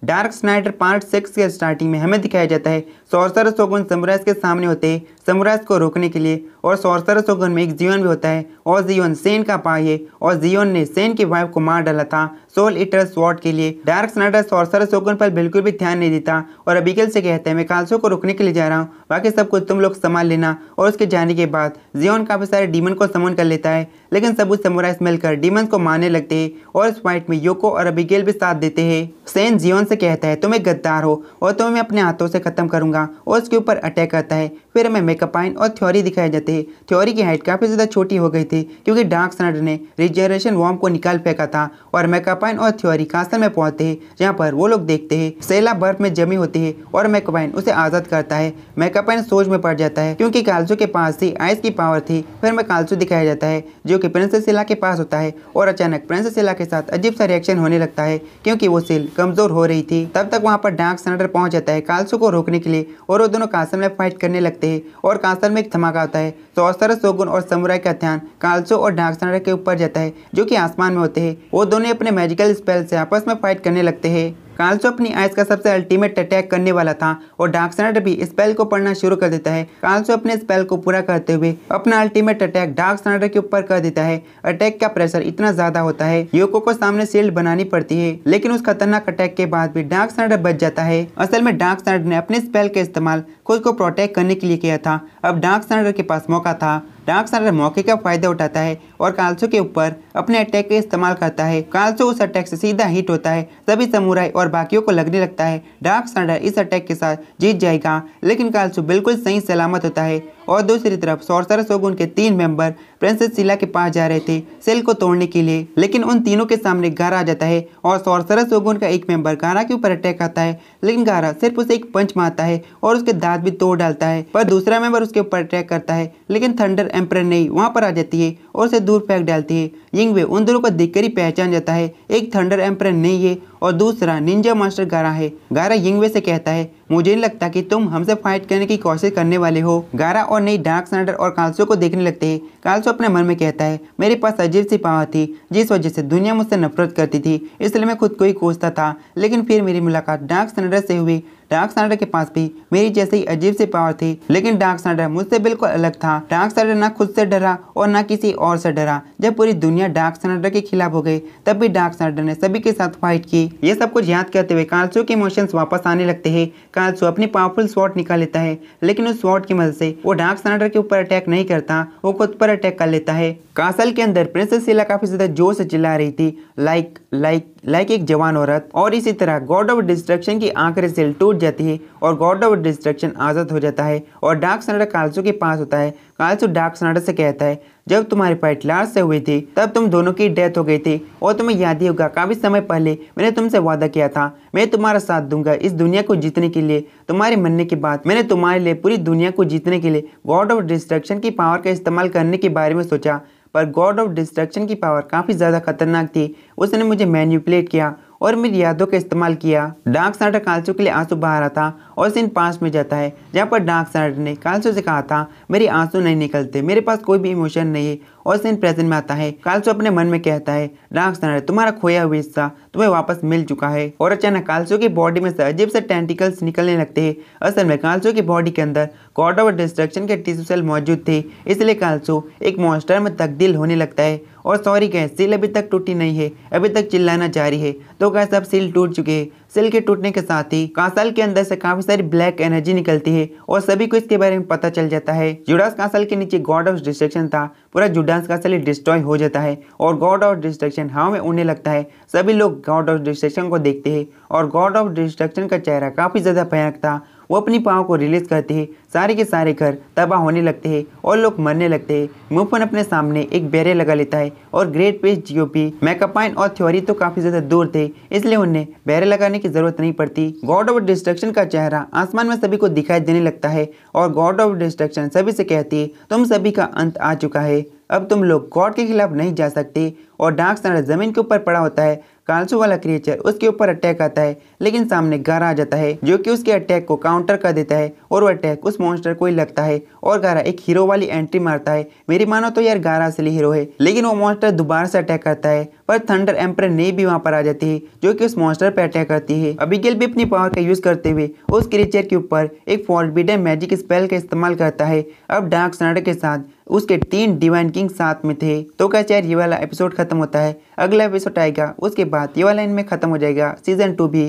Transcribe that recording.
Dark Snyder part 6 के starting में हमें दिखाया जाता है सॉर्सरर शोगुन समुराइज के सामने होते हैं समुराइज को रोकने के लिए। और सॉर्सरर शोगुन में एक जियोन भी होता है और जियोन सेन का भाई है और जियोन ने सेन की वाइफ को मार डाला था सोल ईटर स्वॉर्ड के लिए। डार्क स्नाइडर सॉर्सरर शोगुन पर बिल्कुल भी ध्यान नहीं देता और अबिगेल से कहता है मैं काल्सो को रोकने के लिए जा रहा हूँ, बाकी सब कुछ तुम लोग संभाल लेना। और उसके जाने के बाद जियोन काफी सारे डीमन को समन कर लेता है, लेकिन सब उस समुराइज मिलकर डीमन को मारने लगते हैं और इस फाइट में योको और अबिगेल भी साथ देते हैं। सेन जियोन से कहता है तुम एक गद्दार हो और तुम्हें मैं अपने हाथों से खत्म करूंगा और उसके ऊपर अटैक करता है। फिर हमें मेकअपाइन और थ्योरी दिखाए जाते हैं। थ्योरी की हाइट काफी ज्यादा छोटी हो गई थी क्योंकि डार्क स्नाइडर ने रिजेनरेशन वॉर्म को निकाल फेंका था। और मेकअपाइन और थ्योरी कासल में पहुंचते हैं जहाँ पर वो लोग देखते हैं सेला बर्फ में जमी होती है और मेकअपाइन उसे आजाद करता है। मेकअपाइन सोच में पड़ जाता है क्योंकि काल्सो के पास ही आइस की पावर थी। फिर हमें काल्सो दिखाया जाता है जो कि प्रिंसेस सिला के पास होता है और अचानक प्रिंसेस सिला के साथ अजीब सा रिएक्शन होने लगता है क्योंकि वो सिल कमजोर हो रही थी। तब तक वहाँ पर डार्क स्नाइडर पहुंच जाता है काल्सो को रोकने के लिए और वो दोनों कासल में फाइट करने लगते हैं और कासल में एक धमाका आता है। सॉर्सरर शोगुन और समुराई का ध्यान काल्सो और डार्क स्नाइडर के ऊपर जाता है जो कि आसमान में होते हैं। वो दोनों अपने मैजिकल स्पेल से आपस में फाइट करने लगते हैं। काल्सो अपनी आइस का सबसे अल्टीमेट अटैक करने वाला था और डार्क स्नाइडर भी स्पेल को पढ़ना शुरू कर देता है। काल्सो अपने स्पेल को पूरा करते हुए अपना अल्टीमेट अटैक डार्क स्नाइडर के ऊपर कर देता है। अटैक का प्रेशर इतना ज्यादा होता है योको को सामने शील्ड बनानी पड़ती है, लेकिन उस खतरनाक अटैक के बाद भी डार्क स्नाइडर बच जाता है। असल में डार्क स्नाइडर ने अपने स्पेल का इस्तेमाल खुद को प्रोटेक्ट करने के लिए किया था। अब डार्क स्नाइडर के पास मौका था। डार्क स्नाइडर मौके का फायदा उठाता है और काल्सो के ऊपर अपने अटैक का इस्तेमाल करता है। काल्सो उस अटैक से सीधा हिट होता है। सभी समुराई और बाकियों को लगने लगता है डार्क स्नाइडर इस अटैक के साथ जीत जाएगा, लेकिन काल्सो बिल्कुल सही सलामत होता है। और दूसरी तरफ सॉर्सरर शोगुन के 3 मेंबर प्रिंसेस सिला के पास जा रहे थे सेल को तोड़ने के लिए, लेकिन उन तीनों के सामने गारा आ जाता है और सॉर्सरर शोगुन का एक मेंबर गारा के ऊपर अटैक आता है, लेकिन गारा सिर्फ उसे एक पंच मारता है और उसके दांत भी तोड़ डालता है। पर दूसरा मेंबर उसके ऊपर अटैक करता है, लेकिन थंडर एम्परर नहीं वहां पर आ जाती है और उसे दूर फेंक डालती है। यिंगवे उन दोनों को देखकर ही पहचान जाता है एक थंडर एम्परर नहीं है और दूसरा निंजा मास्टर गारा है। गारा यिंगवे से कहता है मुझे नहीं लगता कि तुम हमसे फाइट करने की कोशिश करने वाले हो। गारा और नई डार्क स्नाइडर और काल्सो को देखने लगते हैं। काल्सो अपने मन में कहता है मेरे पास अजीब सी पावर थी जिस वजह से दुनिया मुझसे नफरत करती थी, इसलिए मैं खुद को ही कोसता था, लेकिन फिर मेरी मुलाकात डार्क स्नाइडर से हुई। डार्क स्नाइडर के पास भी मेरी जैसे ही अजीब सी पावर थी, लेकिन डार्क स्नाइडर मुझसे बिल्कुल अलग था। डार्क स्नाइडर ना खुद से डरा और ना किसी और से डरा। जब पूरी दुनिया डार्क स्नाइडर के खिलाफ हो गई तब भी डार्क स्नाइडर ने सभी के साथ फाइट की। ये सब कुछ याद करते हुए काल्सो के इमोशंस वापस आने लगते हैं। काल्सो अपनी पावरफुल स्वॉर्ड निकाल लेता है, लेकिन उस स्वॉर्ड की मदद से वो डार्क स्नाइडर के ऊपर अटैक नहीं करता, वो खुद पर अटैक कर लेता है। कासल के अंदर प्रिंसेस सिला काफी ज्यादा जोर से चिल्ला रही थी लाइक एक जवान औरत। और इसी तरह गॉड ऑफ डिस्ट्रक्शन की आखिरी सील टूट जाती है और गॉड ऑफ डिस्ट्रक्शन आजाद हो जाता है और डार्क स्नाइडर काल्सो के पास होता है। काल्सो डार्क स्नाइडर से कहता है जब तुम्हारी फाइट लार्स से हुई थी तब तुम दोनों की डेथ हो गई थी और तुम्हें याद ही होगा काफी समय पहले मैंने तुमसे वादा किया था मैं तुम्हारा साथ दूंगा इस दुनिया को जीतने के लिए। तुम्हारे मरने के बाद मैंने तुम्हारे लिए पूरी दुनिया को जीतने के लिए गॉड ऑफ डिस्ट्रक्शन की पावर का इस्तेमाल करने के बारे में सोचा, पर गॉड ऑफ डिस्ट्रक्शन की पावर काफ़ी ज़्यादा खतरनाक थी। उसने मुझे मैनिपुलेट किया और मेरी यादों का इस्तेमाल किया। डार्क स्नाइडर काल्सो के लिए आंसू बहा रहा था और सीन पास में जाता है जहाँ पर डार्क स्नाइडर ने काल्सो से कहा था मेरे आंसू नहीं निकलते, मेरे पास कोई भी इमोशन नहीं है। और सीन प्रेजेंट में आता है। काल्सो अपने मन में कहता है डार्क स्नाइडर तुम्हारा खोया हुआ हिस्सा तुम्हें वापस मिल चुका है। और अचानक काल्सो की बॉडी में से अजीब से टेंटिकल्स निकलने लगते हैं। असल में काल्सो की बॉडी के अंदर गॉड ऑफ डिस्ट्रक्शन के टिश्यू सेल मौजूद थे, इसलिए काल्सो एक मॉन्स्टर में तब्दील होने लगता है। और सॉरी गैस सील अभी तक टूटी नहीं है, अभी तक चिल्लाना जारी है। तो गैस अब सील टूट चुके हैं। सील के टूटने के साथ ही कासल के अंदर से काफी सारी ब्लैक एनर्जी निकलती है और सभी को इसके बारे में पता चल जाता है। जुडास कासल के नीचे गॉड ऑफ डिस्ट्रक्शन था, पूरा जुडास कासल ही डिस्ट्रॉय हो जाता है और गॉड ऑफ डिस्ट्रक्शन हवा में उड़ने लगता है। सभी लोग गॉड ऑफ डिस्ट्रक्शन को देखते हैं और गॉड ऑफ डिस्ट्रक्शन का चेहरा काफी ज्यादा भयानक था। वो अपनी पावर को रिलीज करते हैं, सारे के सारे घर तबाह होने लगते हैं और लोग मरने लगते हैं। मुफन अपने सामने एक बैरियर लगा लेता है और ग्रेट पेस जीओपी मेकअपाइन और थ्योरी तो काफी ज्यादा दूर थे, इसलिए उन्हें बैरियर लगाने की जरूरत नहीं पड़ती। गॉड ऑफ डिस्ट्रक्शन का चेहरा आसमान में सभी को दिखाई देने लगता है और गॉड ऑफ डिस्ट्रक्शन सभी से कहती है तुम सभी का अंत आ चुका है, अब तुम लोग गॉड के खिलाफ नहीं जा सकते। और डार्क स्नाइडर जमीन के ऊपर पड़ा होता है। कालसू वाला क्रिएचर उसके ऊपर अटैक आता है, लेकिन सामने गारा आ जाता है जो कि उसके अटैक को काउंटर कर देता है और वो अटैक उस मॉन्स्टर को ही लगता है और गारा एक हीरो वाली एंट्री मारता है। मेरी मानो तो यार गारा असली हीरो है, लेकिन वो मॉन्स्टर दोबारा से अटैक करता है पर थंडर एम्पर ने भी वहां पर आ जाती है जो कि उस मॉन्स्टर पर अटैक करती है। अबिगेल भी अपनी पावर का यूज करते हुए उस क्रिएचर के ऊपर एक फॉरबिडन मैजिक स्पेल का इस्तेमाल करता है। अब डार्क स्नाइडर के साथ उसके 3 डिवाइन किंग साथ में थे। तो कैसे यार ये वाला एपिसोड खत्म होता है, अगला एपिसोड आएगा उसके बाद ये वाला इनमें खत्म हो जाएगा सीजन 2 भी।